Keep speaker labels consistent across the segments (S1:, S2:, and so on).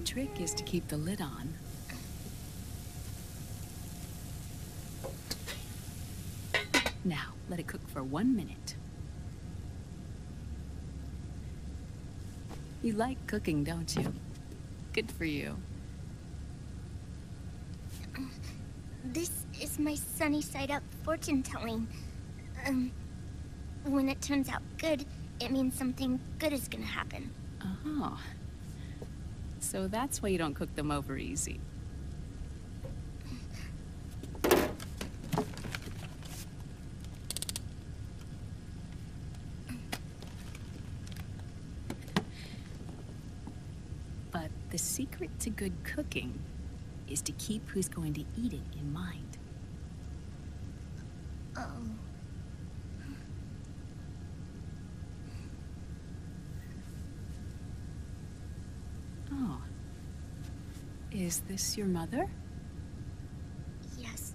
S1: trick is to keep the lid on. Now, let it cook for 1 minute. You like cooking, don't you? Good for you.
S2: This is my sunny side up fortune telling. When it turns out good, it means something good is gonna happen.
S1: Oh. So that's why you don't cook them over easy. But the secret to good cooking is to keep who's going to eat it in mind.
S2: Oh.
S1: Oh. Is this your mother?
S2: Yes.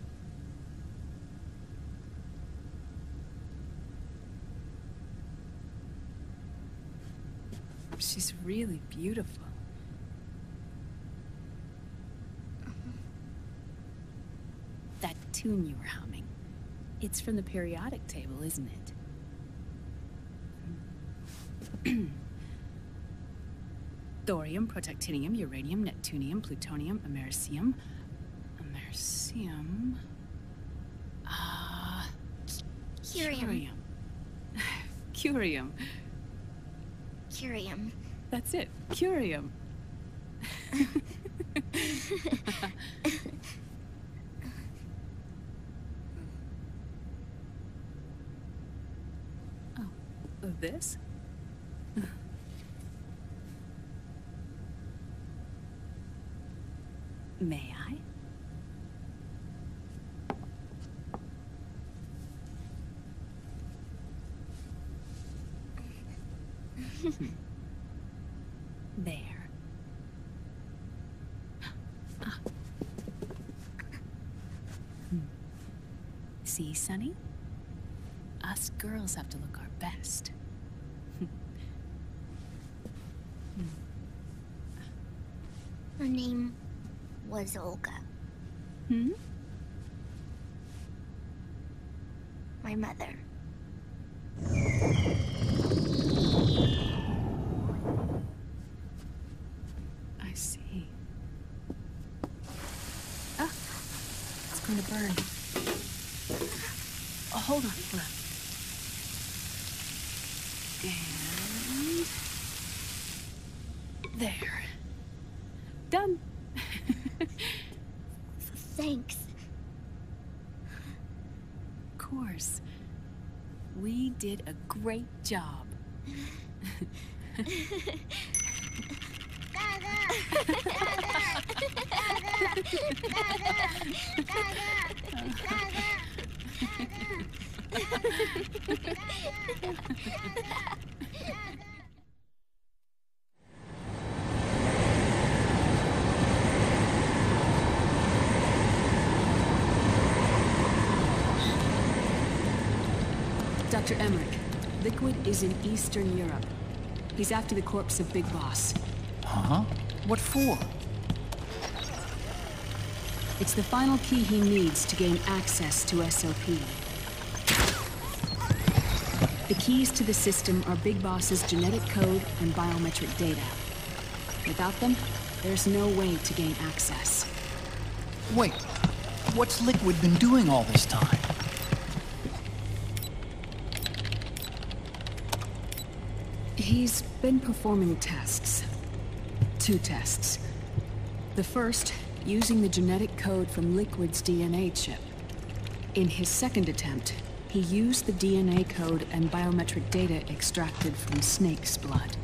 S1: She's really beautiful. That tune you were humming, it's from the periodic table, isn't it? Thorium, protactinium, uranium, neptunium, plutonium, americium. Americium.
S2: Curium.
S1: Curium.
S2: Curium.
S1: That's it. Curium. Oh, this? May I? There. See, Sunny? Us girls have to look our best.
S2: Her name was Olga.
S1: Hmm?
S2: My mother.
S1: I see. Ah! It's going to burn. Oh, hold on. And... there. Done.
S2: Thanks.
S1: Of course. We did a great job. Dr. Emmerich, Liquid is in Eastern Europe. He's after the corpse of Big Boss.
S3: Huh? What for?
S1: It's the final key he needs to gain access to SOP. The keys to the system are Big Boss's genetic code and biometric data. Without them, there's no way to gain access.
S3: Wait, what's Liquid been doing all this time?
S1: He's been performing tests. 2 tests. The first, using the genetic code from Liquid's DNA chip. In his second attempt, he used the DNA code and biometric data extracted from Snake's blood.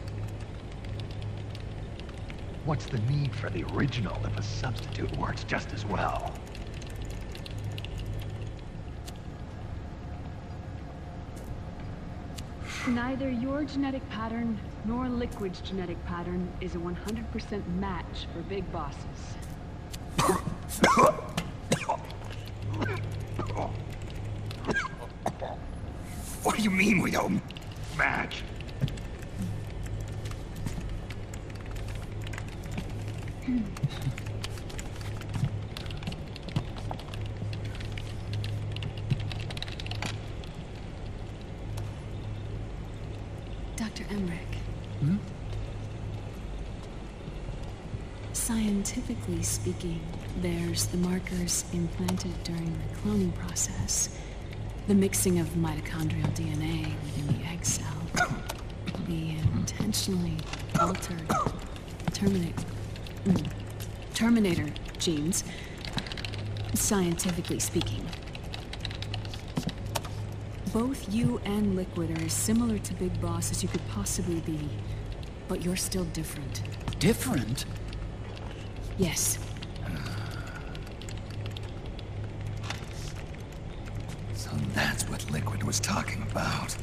S4: What's the need for the original if a substitute works just as well?
S1: Neither your genetic pattern nor Liquid's genetic pattern is a 100% match for Big Bosses.
S4: What do you mean we don't match?
S1: Dr. Emmerich.
S3: Hmm?
S1: Scientifically speaking, there's the markers implanted during the cloning process, the mixing of mitochondrial DNA within the egg cell, the intentionally altered Terminator genes, scientifically speaking. Both you and Liquid are as similar to Big Boss as you could possibly be, but you're still different.
S3: Different?
S1: Yes.
S5: So that's what Liquid was talking about.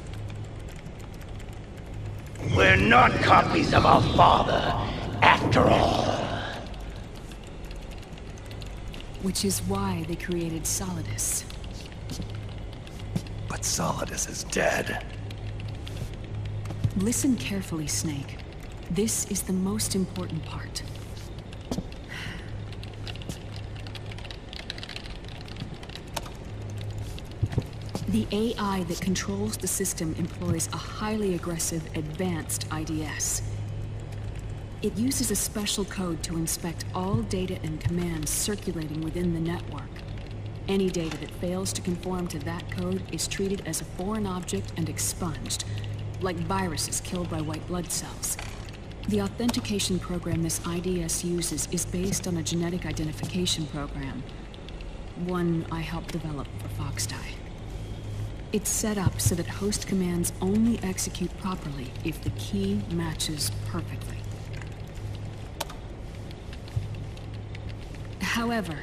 S6: We're not copies of our father, after all.
S1: Which is why they created Solidus.
S5: But Solidus is dead.
S1: Listen carefully, Snake. This is the most important part. The AI that controls the system employs a highly aggressive, advanced IDS. It uses a special code to inspect all data and commands circulating within the network. Any data that fails to conform to that code is treated as a foreign object and expunged, like viruses killed by white blood cells. The authentication program this IDS uses is based on a genetic identification program, one I helped develop for Foxdie. It's set up so that host commands only execute properly if the key matches perfectly. However,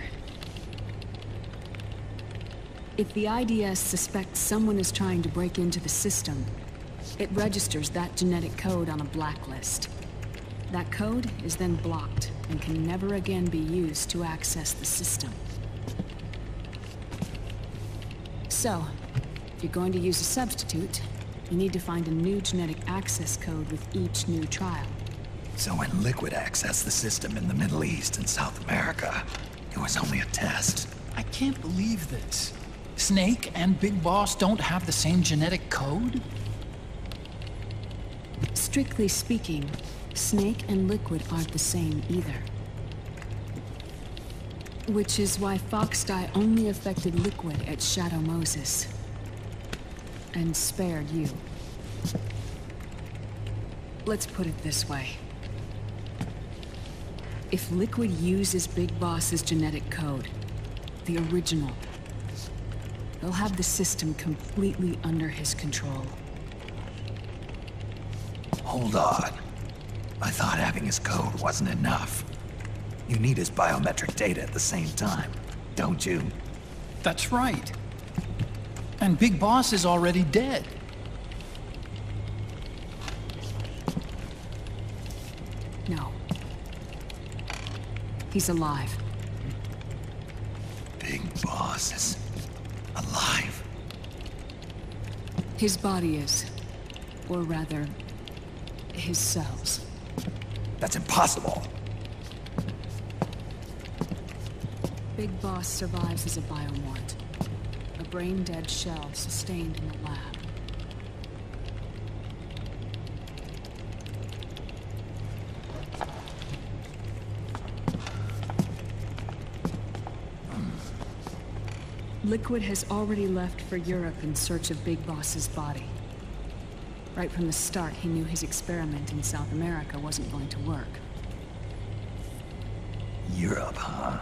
S1: if the IDS suspects someone is trying to break into the system, it registers that genetic code on a blacklist. That code is then blocked and can never again be used to access the system. So, if you're going to use a substitute, you need to find a new genetic access code with each new trial.
S5: So when Liquid accessed the system in the Middle East and South America, it was only a test.
S3: I can't believe this. Snake and Big Boss don't have the same genetic code?
S1: Strictly speaking, Snake and Liquid aren't the same either. Which is why Foxdie only affected Liquid at Shadow Moses. And spared you. Let's put it this way. If Liquid uses Big Boss's genetic code, the original, he'll have the system completely under his control.
S5: Hold on. I thought having his code wasn't enough. You need his biometric data at the same time, don't you?
S3: That's right. And Big Boss is already dead.
S1: No. He's alive.
S5: Big Boss is alive.
S1: His body is. Or rather, his cells.
S5: That's impossible.
S1: Big Boss survives as a biomort. A brain-dead shell sustained in the lab. Liquid has already left for Europe in search of Big Boss's body. Right from the start, he knew his experiment in South America wasn't going to work.
S5: Europe, huh?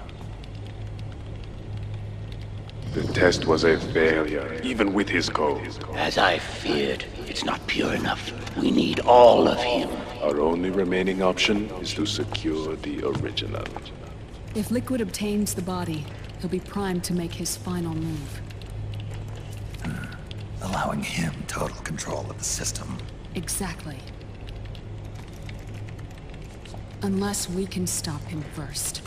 S7: The test was a failure, even with his code.
S6: As I feared, it's not pure enough. We need all of him.
S7: Our only remaining option is to secure the original.
S1: If Liquid obtains the body, he'll be primed to make his final move.
S5: Allowing him total control of the system.
S1: Exactly. Unless we can stop him first.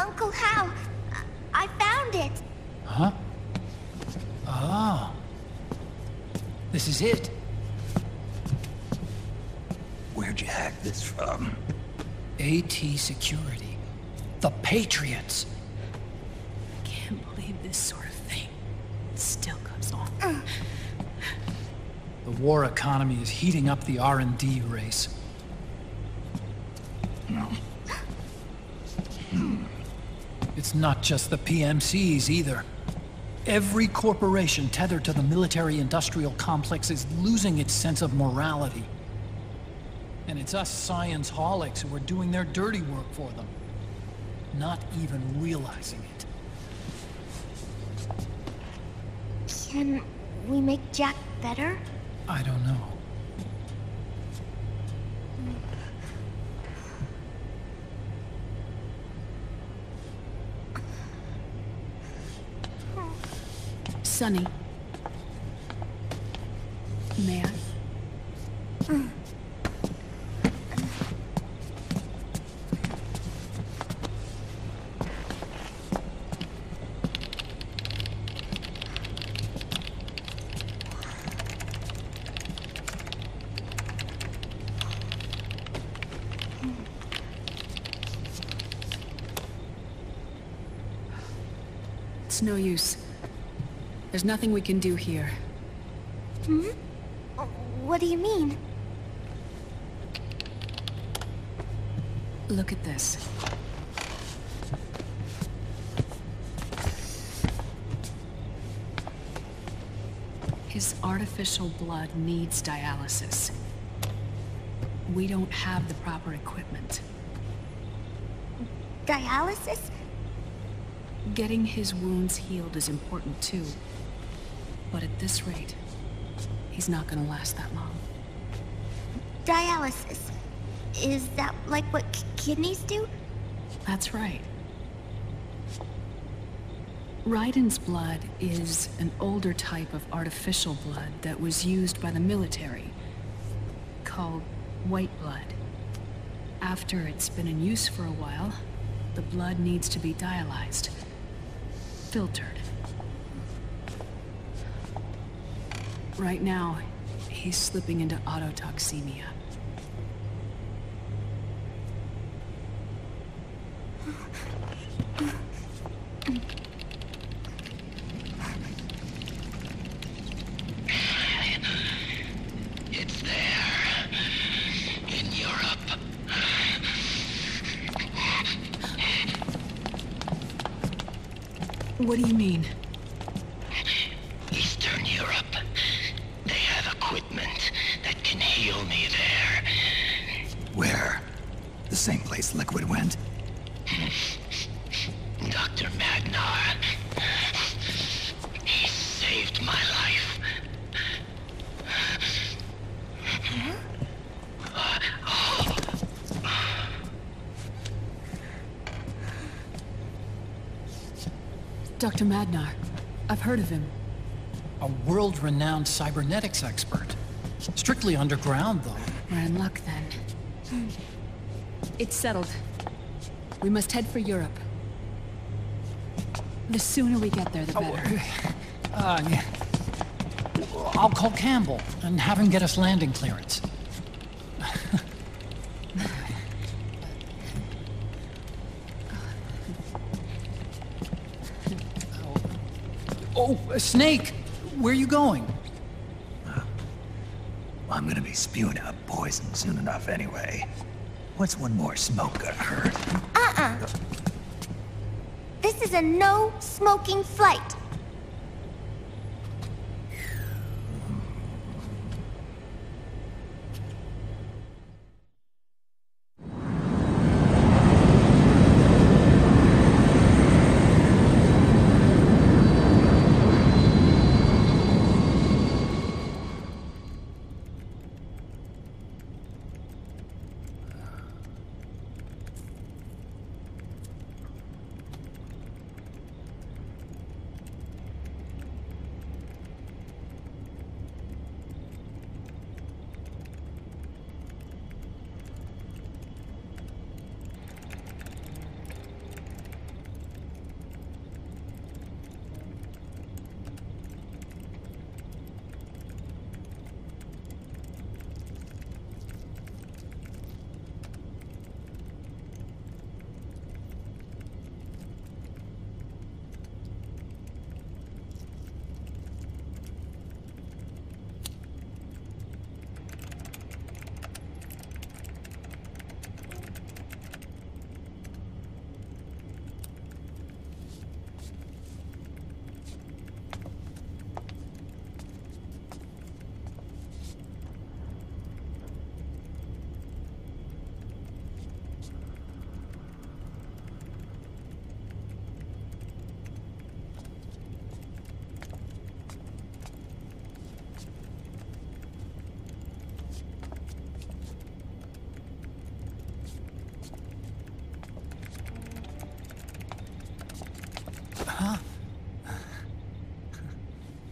S2: Uncle Hal, I found it.
S3: Huh? Ah. This is it.
S5: Where'd you hack this from?
S3: AT Security. The Patriots.
S1: Can't believe this sort of thing still goes on.
S3: The war economy is heating up the R&D race. It's not just the PMCs either. Every corporation tethered to the military-industrial complex is losing its sense of morality. And it's us science-holics who are doing their dirty work for them, not even realizing it.
S2: Can we make Jack better?
S3: I don't know.
S1: Sonny. May I? It's no use. There's nothing we can do here.
S2: What do you mean?
S1: Look at this. His artificial blood needs dialysis. We don't have the proper equipment.
S2: Dialysis?
S1: Getting his wounds healed is important too. But at this rate, he's not gonna last that long.
S2: Dialysis. Is that like what kidneys do?
S1: That's right. Raiden's blood is an older type of artificial blood that was used by the military, called white blood. After it's been in use for a while, the blood needs to be dialyzed, filtered. Right now, he's slipping into autotoxemia.
S6: It's there. In Europe.
S1: What do you mean?
S6: Eastern Europe. They have equipment that can heal me there.
S5: Where? The same place Liquid went?
S6: Dr. Magnar. He saved my life.
S1: Dr. Magnar. I've heard of him.
S3: A world-renowned cybernetics expert. Strictly underground, though.
S1: We're in luck then. It's settled. We must head for Europe. The sooner we get there, the better.
S3: Yeah. I'll call Campbell and have him get us landing clearance. Oh, Snake! Where are you going?
S5: I'm gonna be spewing out poison soon enough anyway. What's one more smoke gonna hurt?
S2: This is a no smoking flight.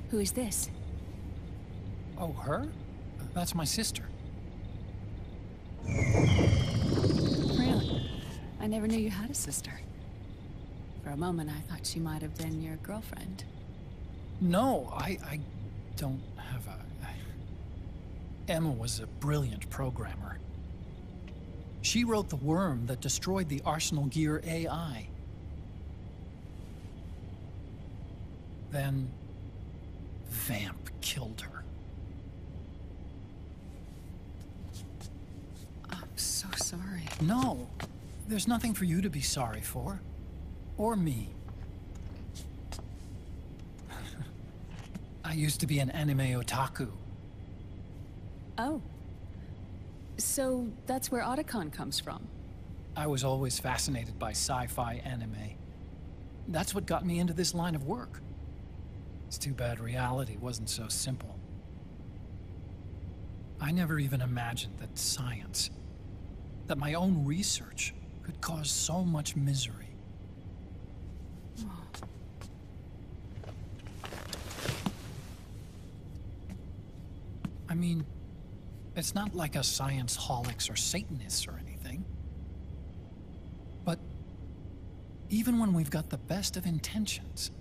S1: Who is this?
S3: Oh, her? That's my sister.
S1: Really? I never knew you had a sister. For a moment, I thought she might have been your girlfriend.
S3: No, I don't have a... Emma was a brilliant programmer. She wrote the worm that destroyed the Arsenal Gear AI. Then... Vamp killed her.
S1: I'm so sorry.
S3: No, there's nothing for you to be sorry for. Or me. I used to be an anime otaku.
S1: Oh. So that's where Otacon comes from?
S3: I was always fascinated by sci-fi anime. That's what got me into this line of work. It's too bad reality wasn't so simple. I never even imagined that science, that my own research, could cause so much misery. I mean, it's not like us science-holics or Satanists or anything. But even when we've got the best of intentions,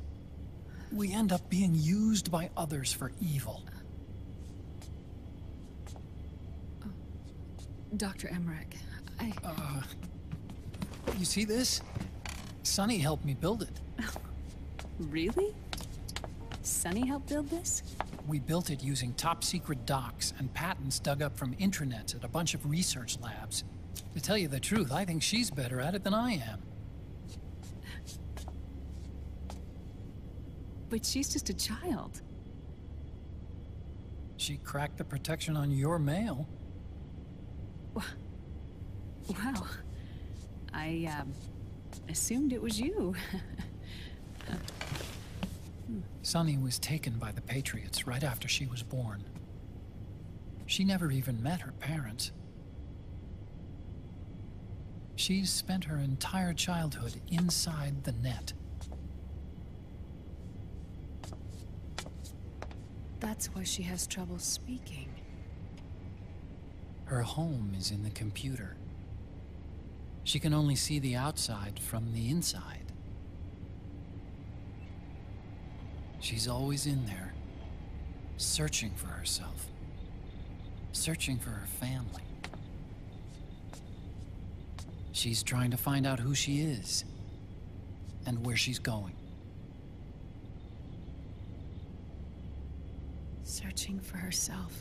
S3: we end up being used by others for evil.
S1: Dr. Emmerich,
S3: You see this? Sonny helped me build it.
S1: Really? Sonny helped build this?
S3: We built it using top-secret docs and patents dug up from intranets at a bunch of research labs. To tell you the truth, I think she's better at it than I am.
S1: But she's just a child.
S3: She cracked the protection on your mail.
S1: Wow. I, assumed it was you.
S3: Sunny was taken by the Patriots right after she was born. She never even met her parents. She's spent her entire childhood inside the net.
S1: That's why she has trouble speaking.
S3: Her home is in the computer. She can only see the outside from the inside. She's always in there, searching for herself, searching for her family. She's trying to find out who she is and where she's going.
S1: Searching for herself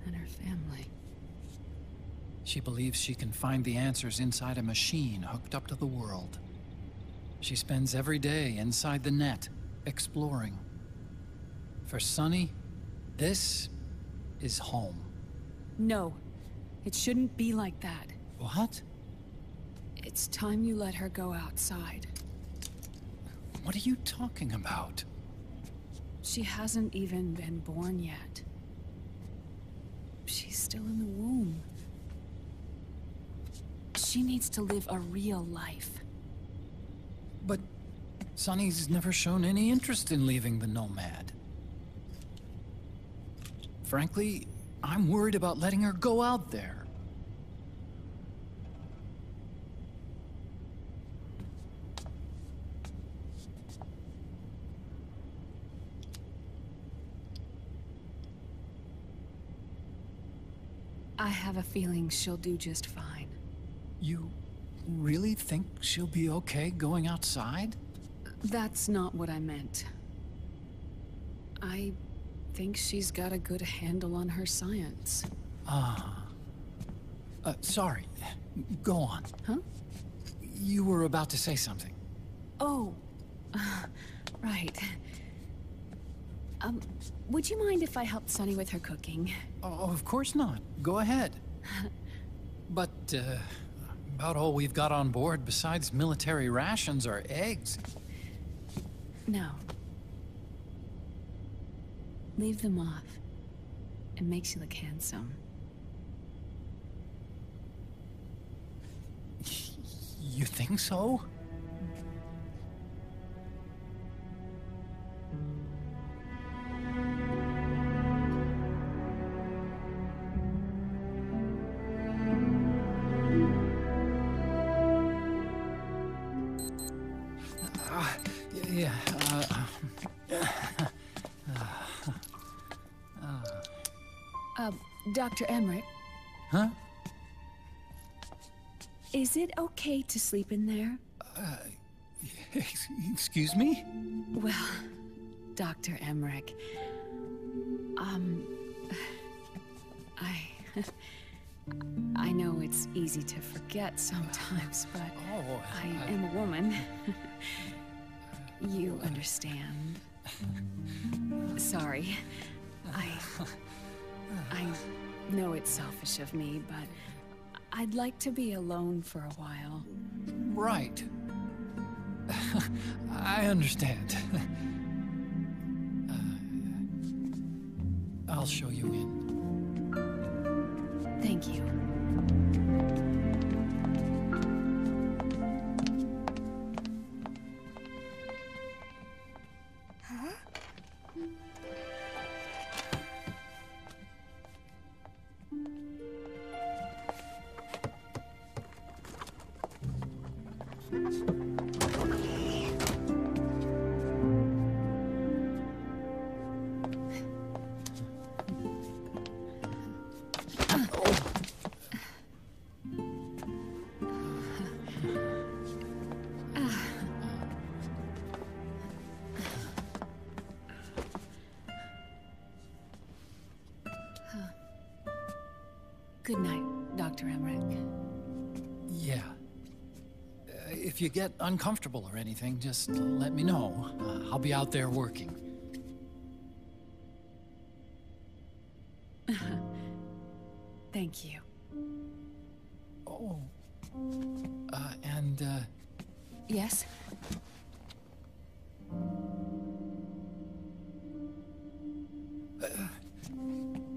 S1: and her family.
S3: She believes she can find the answers inside a machine hooked up to the world. She spends every day inside the net, exploring. For Sunny, this is home.
S1: No, it shouldn't be like that.
S3: What?
S1: It's time you let her go outside.
S3: What are you talking about?
S1: She hasn't even been born yet. She's still in the womb. She needs to live a real life.
S3: But Sunny's never shown any interest in leaving the Nomad. Frankly, I'm worried about letting her go out there.
S1: I have a feeling she'll do just fine.
S3: You really think she'll be okay going outside?
S1: That's not what I meant. I think she's got a good handle on her science.
S3: Sorry. Go on.
S1: Huh?
S3: You were about to say something.
S1: Oh, right. Would you mind if I helped Sunny with her cooking?
S3: Oh, of course not. Go ahead. But, about all we've got on board besides military rations are eggs.
S1: No. Leave them off. It makes you look handsome.
S3: You think so? Yeah,
S1: Dr. Emmerich,
S3: huh?
S1: is it okay to sleep in there?
S3: Excuse me?
S1: Well, Dr. Emmerich, I know it's easy to forget sometimes, but I am a woman. You understand. Sorry. I know it's selfish of me, but I'd like to be alone for a while.
S3: Right. I understand. I'll show you in.
S1: Thank you. Good night, Dr. Emmerich.
S3: Yeah. If you get uncomfortable or anything, just let me know. I'll be out there working.
S1: Thank you.
S3: Oh.
S1: Yes?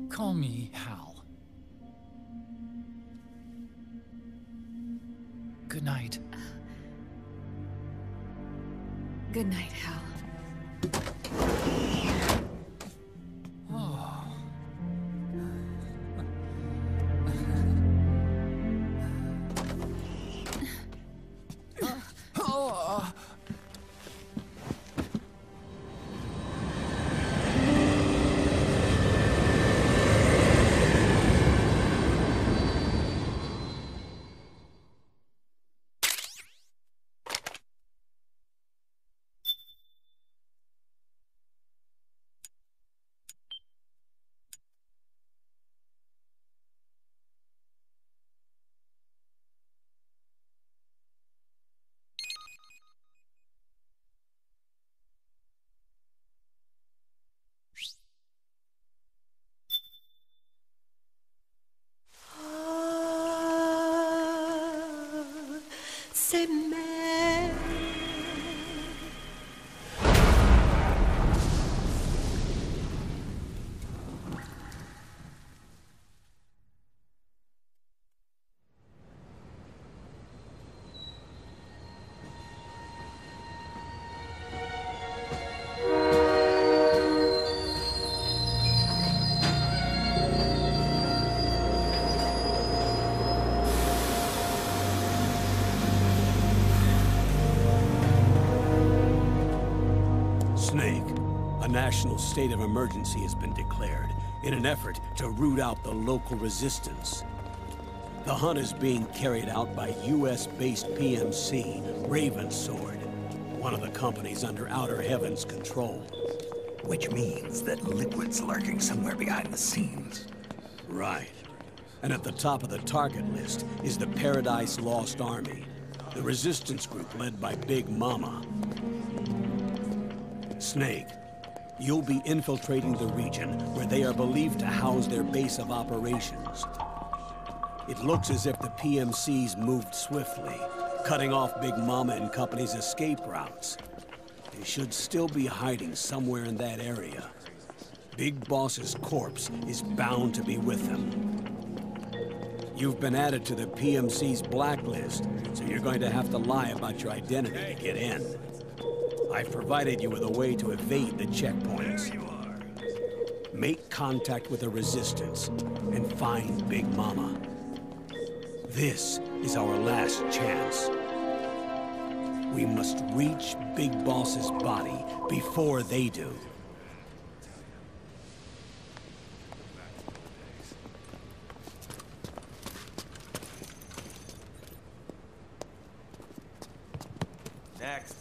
S3: Call me Hal. Good night.
S1: Good night, Hal.
S8: C'est mère.
S9: Snake, a national state of emergency has been declared in an effort to root out the local resistance. The hunt is being carried out by US-based PMC, Ravensword, one of the companies under Outer Heaven's control.
S5: Which means that Liquid's lurking somewhere behind the scenes.
S9: Right. And at the top of the target list is the Paradise Lost Army, the resistance group led by Big Mama. Snake, you'll be infiltrating the region where they are believed to house their base of operations. It looks as if the PMC's moved swiftly, cutting off Big Mama and company's escape routes. They should still be hiding somewhere in that area. Big Boss's corpse is bound to be with them. You've been added to the PMC's blacklist, so you're going to have to lie about your identity to get in. I've provided you with a way to evade the checkpoints. Make contact with the Resistance and find Big Mama. This is our last chance. We must reach Big Boss's body before they do.
S10: Next.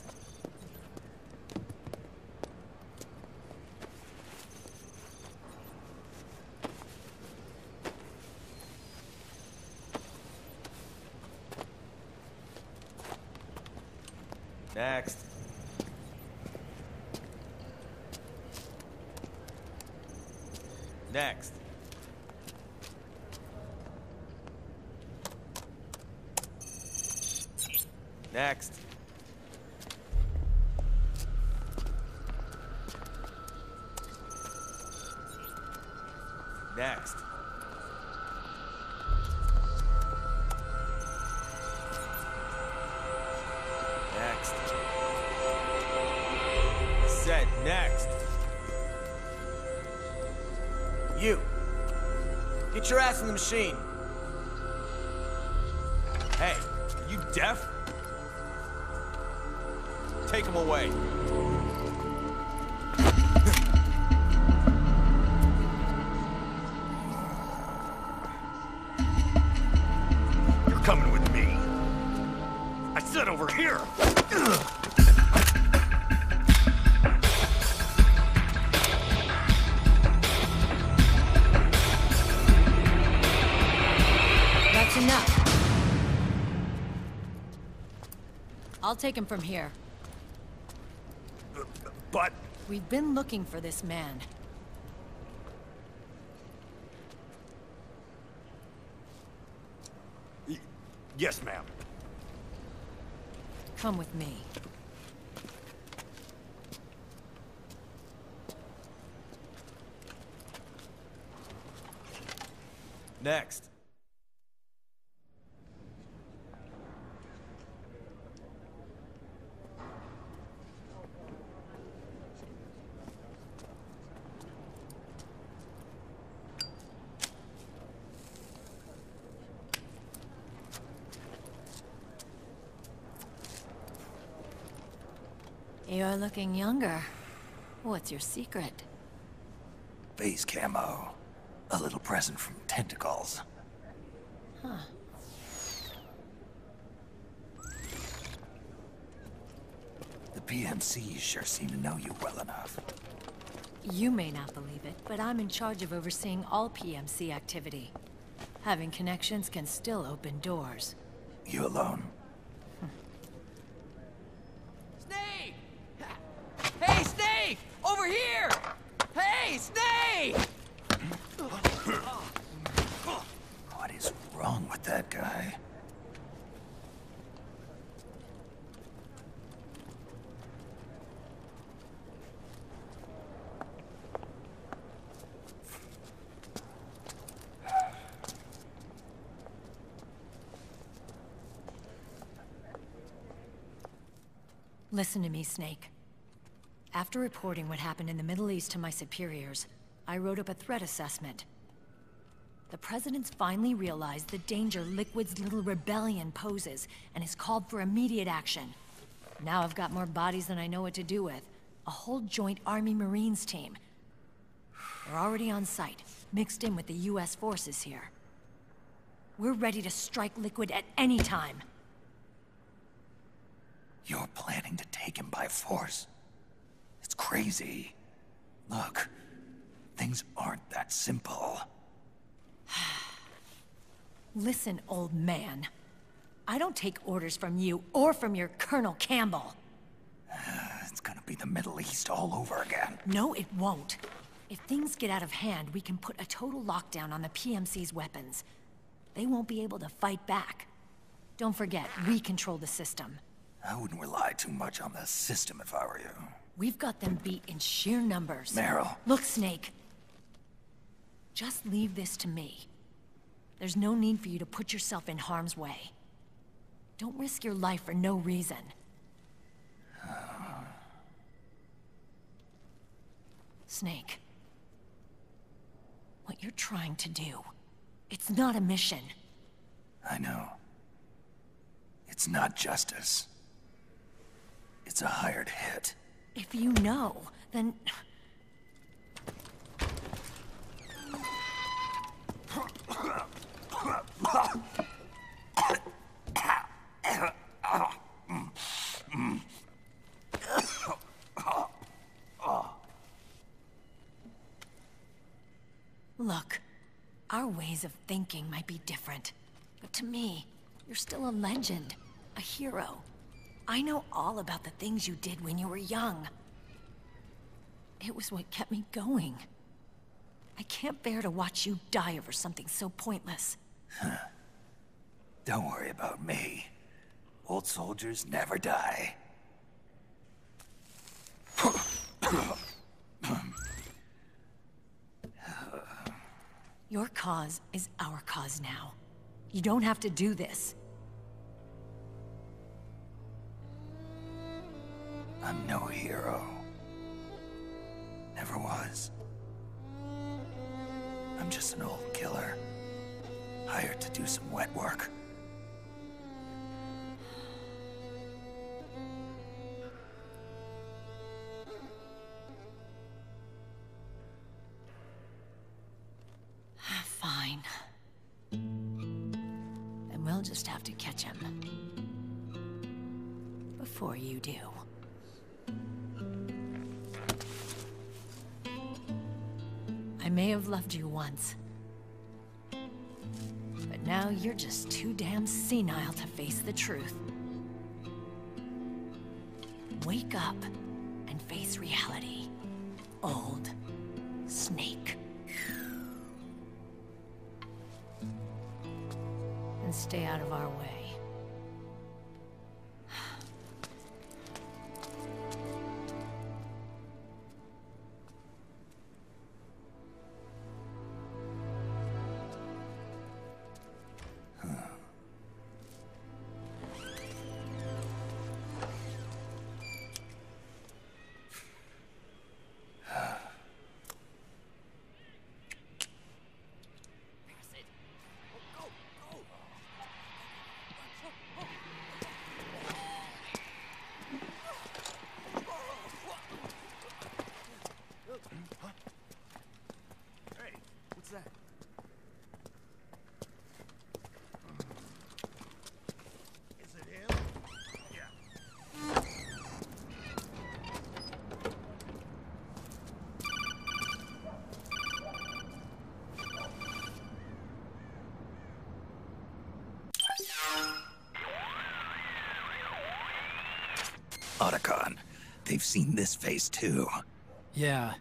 S10: Next. Next. Next. Next. Next. Said next. You. Get your ass in the machine. Hey, are you deaf? Take him away.
S4: You're coming with me. I said over here.
S11: That's enough. I'll take him from here.
S4: But...
S11: We've been looking for this man.
S4: Yes, ma'am.
S11: Come with me.
S10: Next.
S11: You're looking younger. What's your secret?
S5: Base camo. A little present from Tentacles.
S11: Huh.
S5: The PMCs sure seem to know you well enough.
S11: You may not believe it, but I'm in charge of overseeing all PMC activity. Having connections can still open doors.
S5: You alone?
S10: Snake! Hey, Snake! Over here! Hey, Snake!
S5: What is wrong with that guy?
S11: Listen to me, Snake. After reporting what happened in the Middle East to my superiors, I wrote up a threat assessment. The President's finally realized the danger Liquid's little rebellion poses, and has called for immediate action. Now I've got more bodies than I know what to do with. A whole joint Army-Marines team. They're already on site, mixed in with the US forces here. We're ready to strike Liquid at any time.
S5: You're planning to take him by force? It's crazy. Look, things aren't that simple.
S11: Listen, old man. I don't take orders from you or from your Colonel Campbell.
S5: It's gonna be the Middle East all over again.
S11: No, it won't. If things get out of hand, we can put a total lockdown on the PMC's weapons. They won't be able to fight back. Don't forget, we control the system.
S5: I wouldn't rely too much on the system if I were you.
S11: We've got them beat in sheer numbers.
S5: Meryl.
S11: Look, Snake. Just leave this to me. There's no need for you to put yourself in harm's way. Don't risk your life for no reason. Snake. What you're trying to do, it's not a mission.
S5: I know. It's not justice. It's a hired hit.
S11: If you know, then... Look, our ways of thinking might be different, but to me, you're still a legend, a hero. I know all about the things you did when you were young. It was what kept me going. I can't bear to watch you die over something so pointless.
S5: Don't worry about me. Old soldiers never die.
S11: Your cause is our cause now. You don't have to do this.
S5: I'm no hero. Never was. I'm just an old killer, hired to do some wet work.
S11: Fine. Then we'll just have to catch him. Before you do. I may have loved you once. But now you're just too damn senile to face the truth. Wake up and face reality. Old Snake. And stay out of our way.
S5: Otacon, they've seen this face too.
S3: Yeah,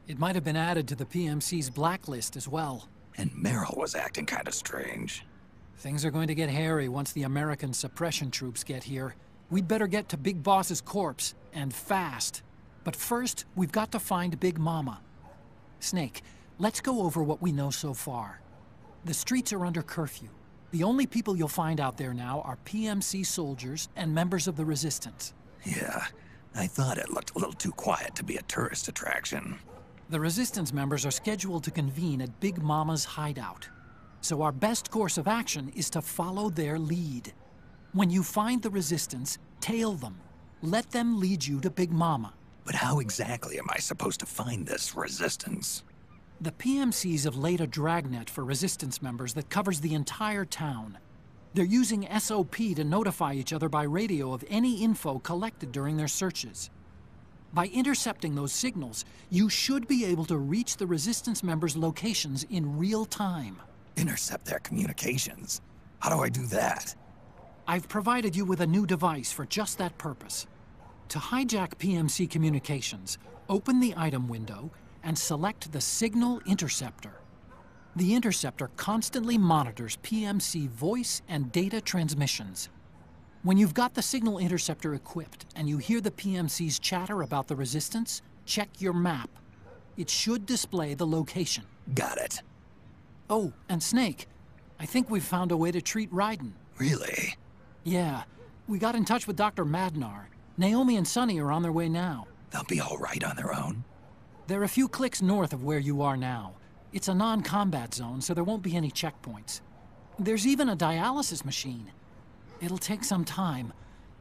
S3: it might have been added to the PMC's blacklist as well.
S5: And Meryl was acting kind of strange.
S3: Things are going to get hairy once the American suppression troops get here. We'd better get to Big Boss's corpse, and fast. But first, we've got to find Big Mama. Snake, let's go over what we know so far. The streets are under curfew. The only people you'll find out there now are PMC soldiers and members of the Resistance.
S5: Yeah, I thought it looked a little too quiet to be a tourist attraction.
S3: The Resistance members are scheduled to convene at Big Mama's hideout. So our best course of action is to follow their lead. When you find the Resistance, tail them. Let them lead you to Big Mama.
S5: But how exactly am I supposed to find this Resistance?
S3: The PMCs have laid a dragnet for Resistance members that covers the entire town. They're using SOP to notify each other by radio of any info collected during their searches. By intercepting those signals, you should be able to reach the Resistance members' locations in real time.
S5: Intercept their communications? How do I do that?
S3: I've provided you with a new device for just that purpose. To hijack PMC communications, open the item window and select the Signal Interceptor. The interceptor constantly monitors PMC voice and data transmissions. When you've got the Signal Interceptor equipped and you hear the PMC's chatter about the Resistance, check your map. It should display the location.
S5: Got it.
S3: Oh, and Snake, I think we've found a way to treat Raiden.
S5: Really?
S3: Yeah. We got in touch with Dr. Madnar. Naomi and Sonny are on their way now.
S5: They'll be all right on their own?
S3: They're a few clicks north of where you are now. It's a non-combat zone, so there won't be any checkpoints. There's even a dialysis machine. It'll take some time,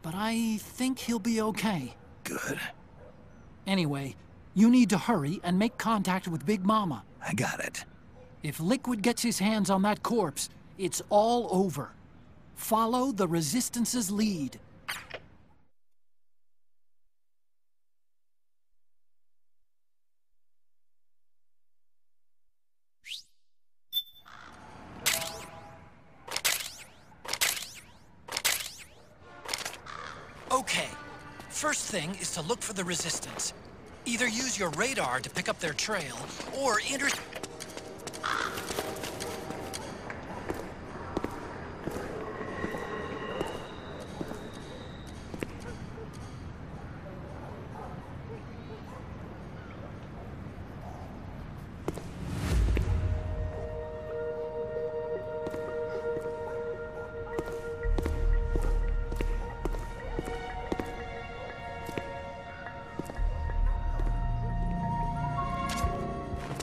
S3: but I think he'll be okay.
S5: Good.
S3: Anyway, you need to hurry and make contact with Big Mama.
S5: I got it.
S3: If Liquid gets his hands on that corpse, it's all over. Follow the Resistance's lead. Okay, first thing is to look for the Resistance. Either use your radar to pick up their trail, or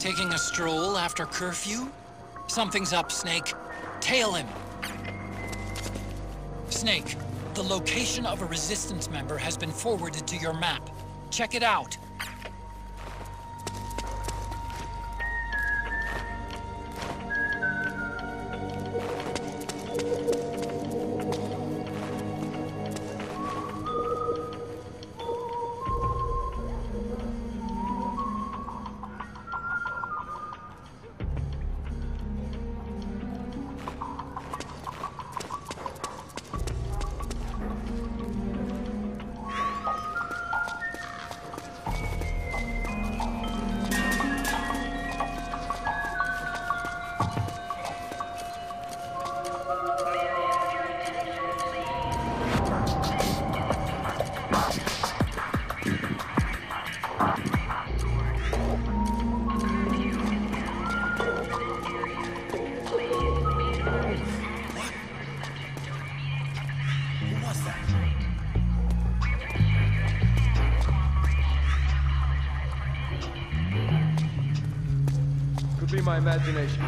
S3: Taking a stroll after curfew? Something's up, Snake. Tail him. Snake, the location of a Resistance member has been forwarded to your map. Check it out.
S12: Be my imagination.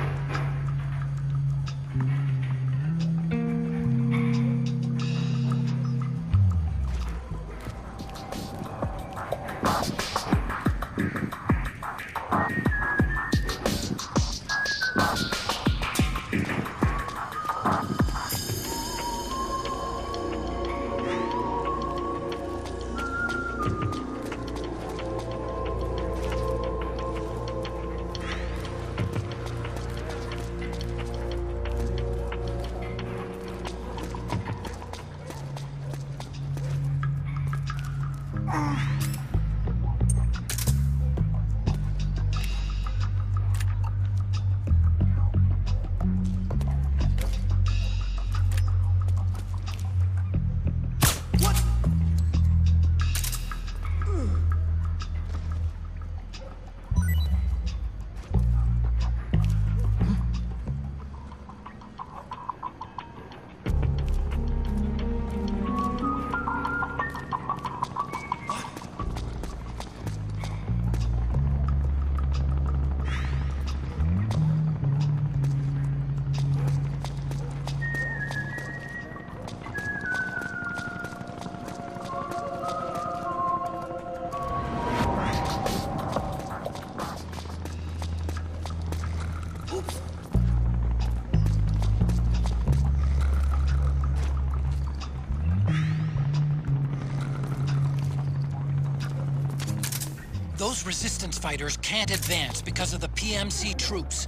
S3: Those Resistance fighters can't advance because of the PMC troops.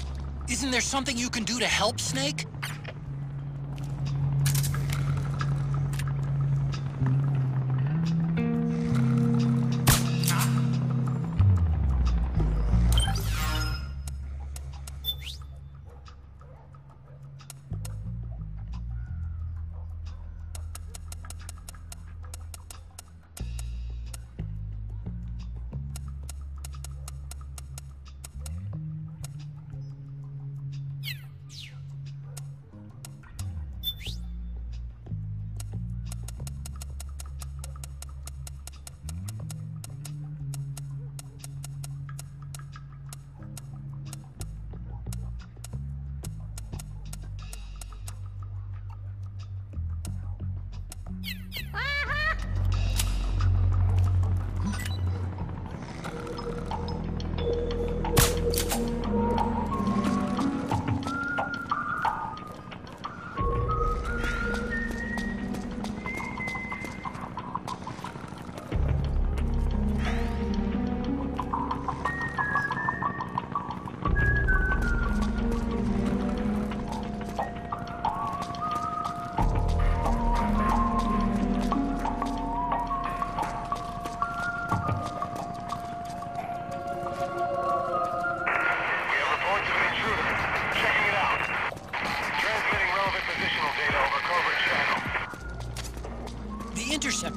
S3: Isn't there something you can do to help, Snake?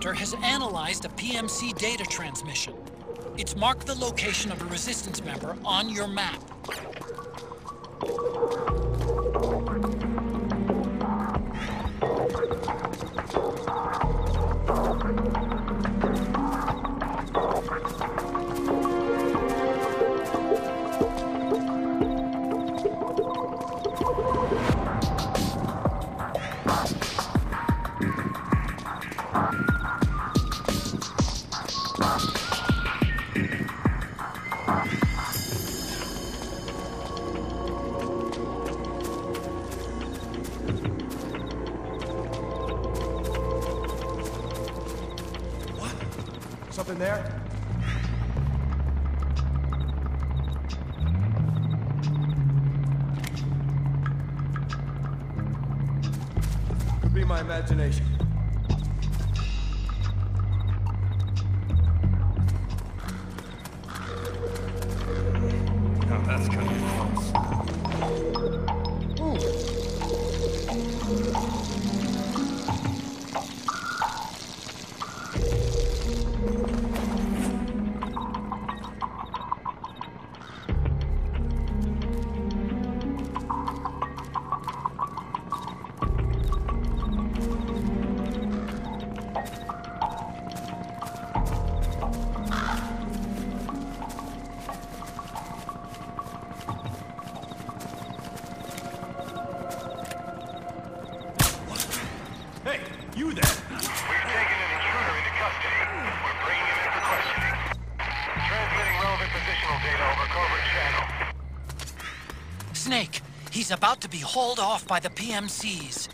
S3: Interceptor has analyzed a PMC data transmission. It's marked the location of a Resistance member on your map.
S12: Something there? Could be my imagination.
S4: Now that's gonna be close.
S12: Hey, you there?
S13: We've taken an intruder into custody. We're bringing him in for questioning. Transmitting relevant positional data over covert channel.
S3: Snake, he's about to be hauled off by the PMCs.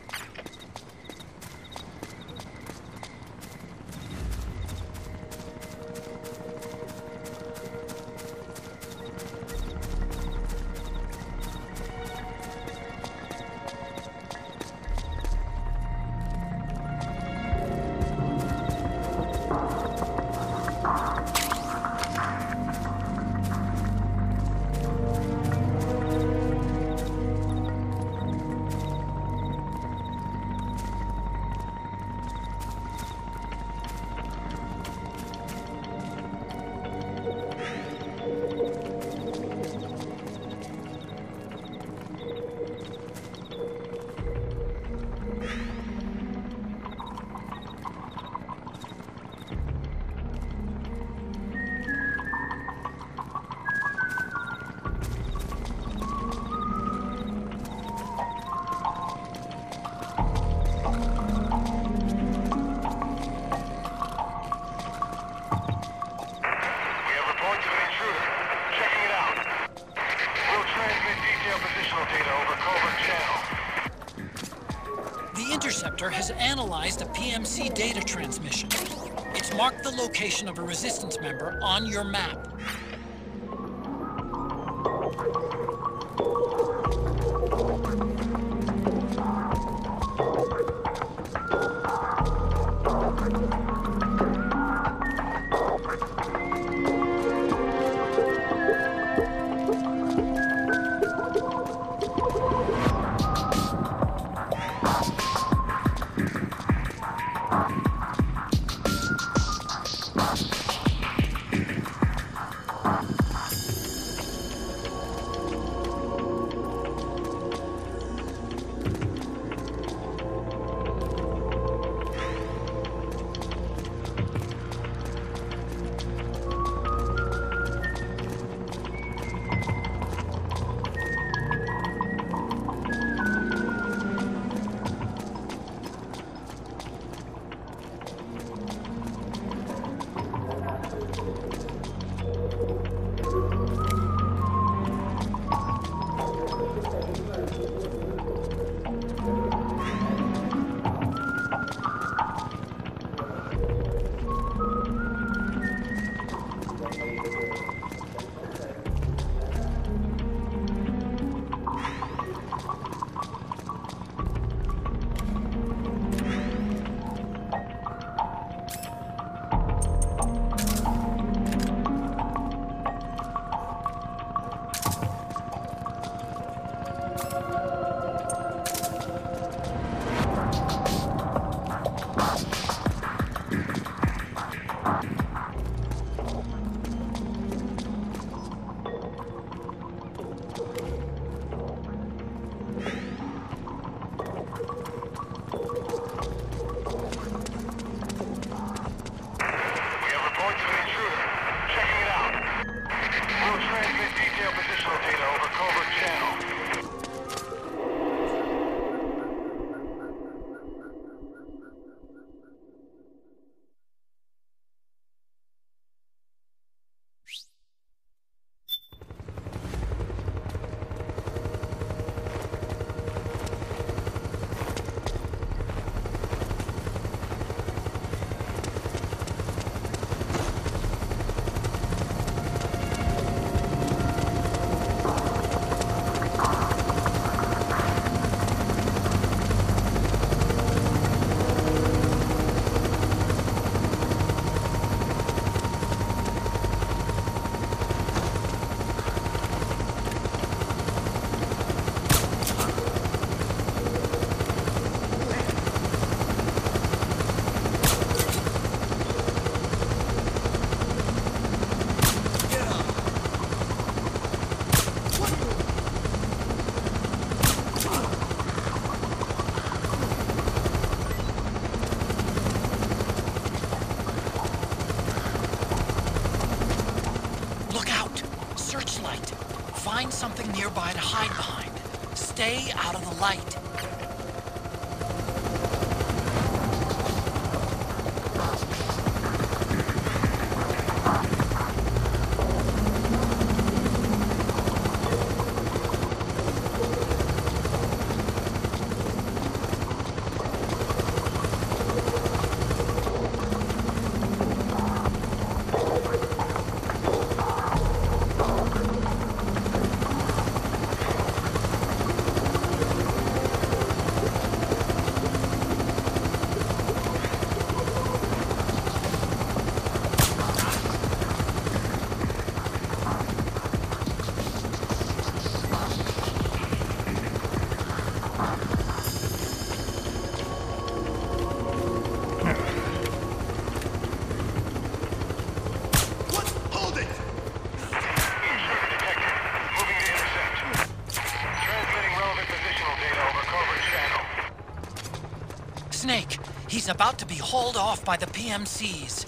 S3: The Interceptor has analyzed a PMC data transmission. It's marked the location of a Resistance member on your map. searchlight. Find something nearby to hide behind. Stay out of the light. Snake, he's about to be hauled off by the PMCs.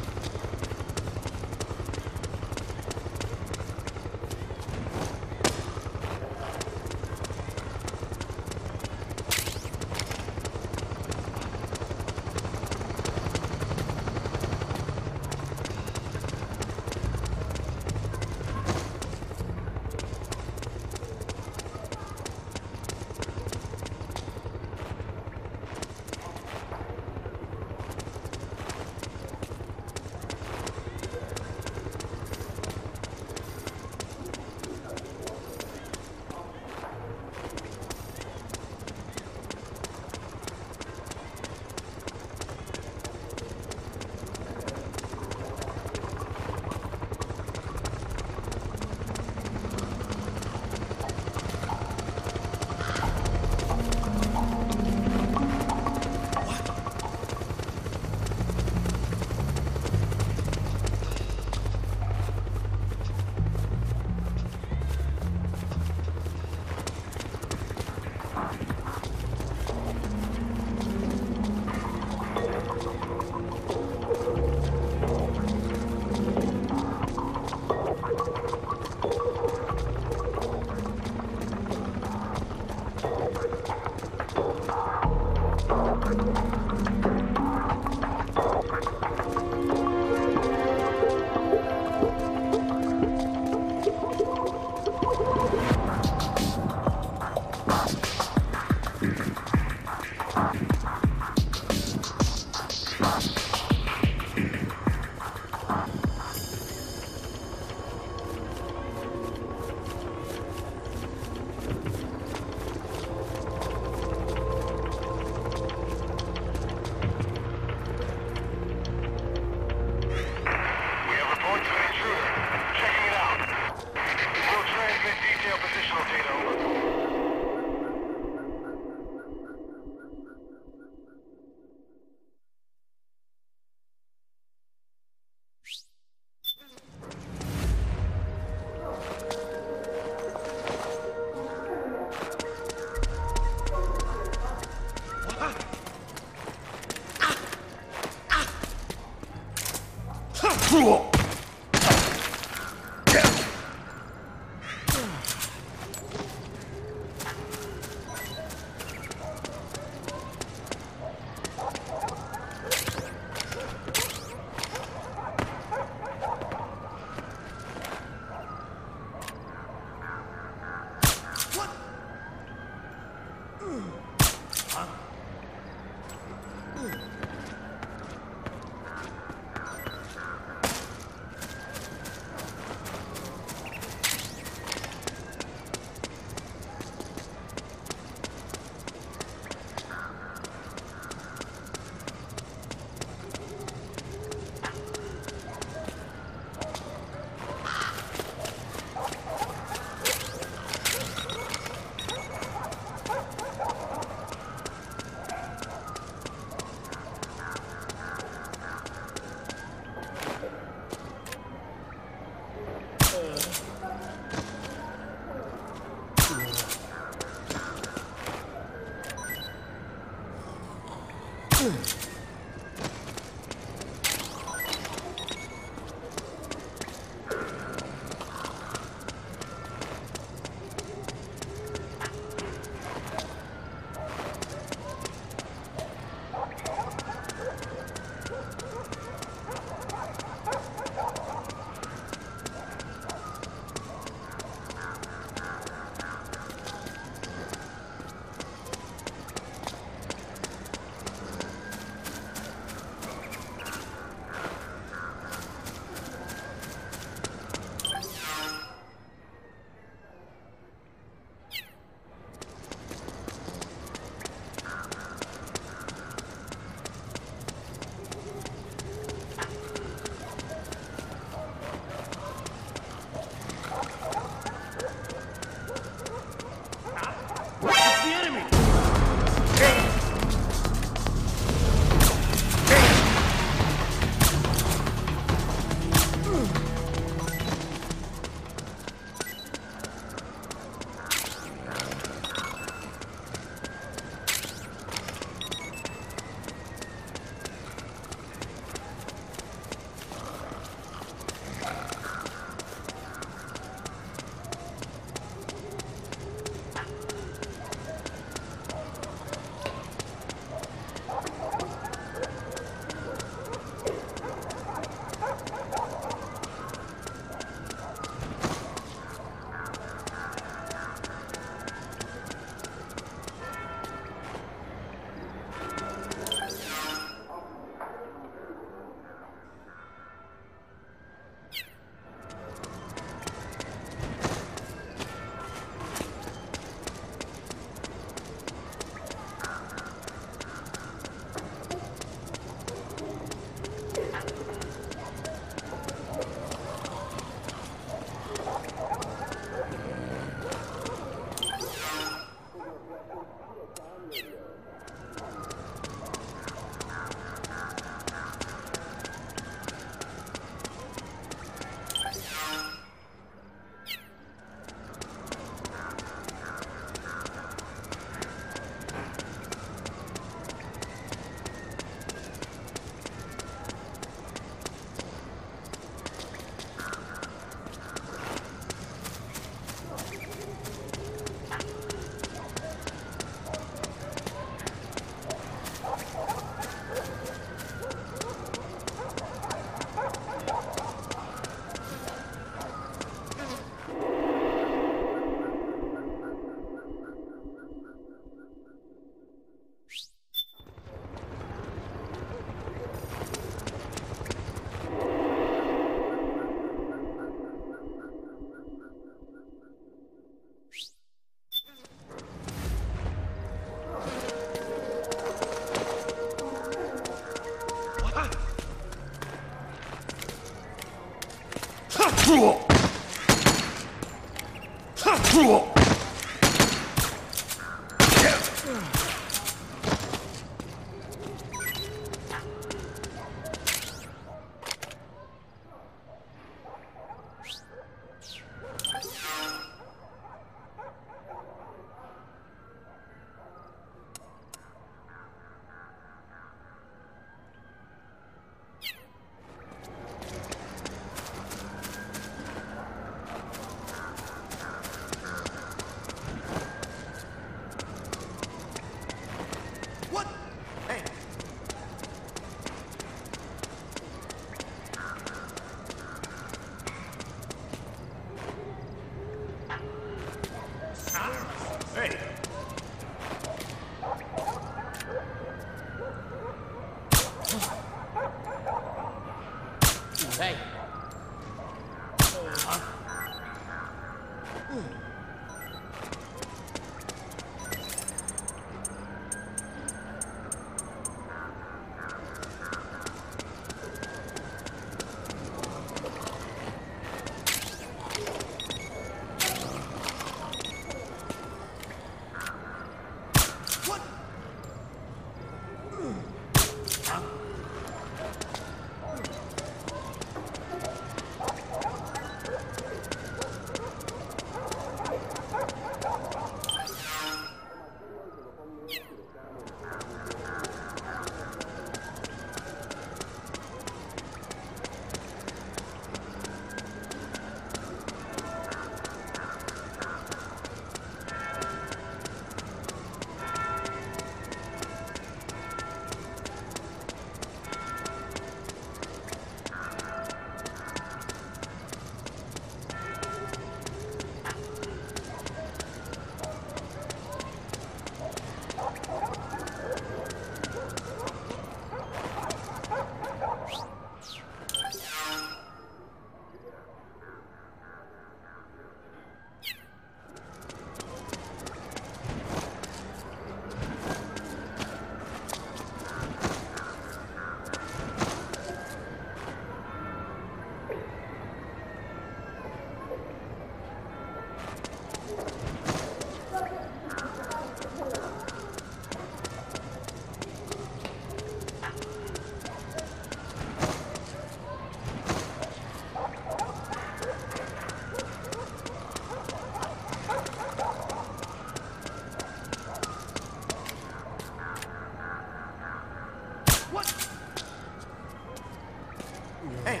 S10: Hey,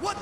S10: what?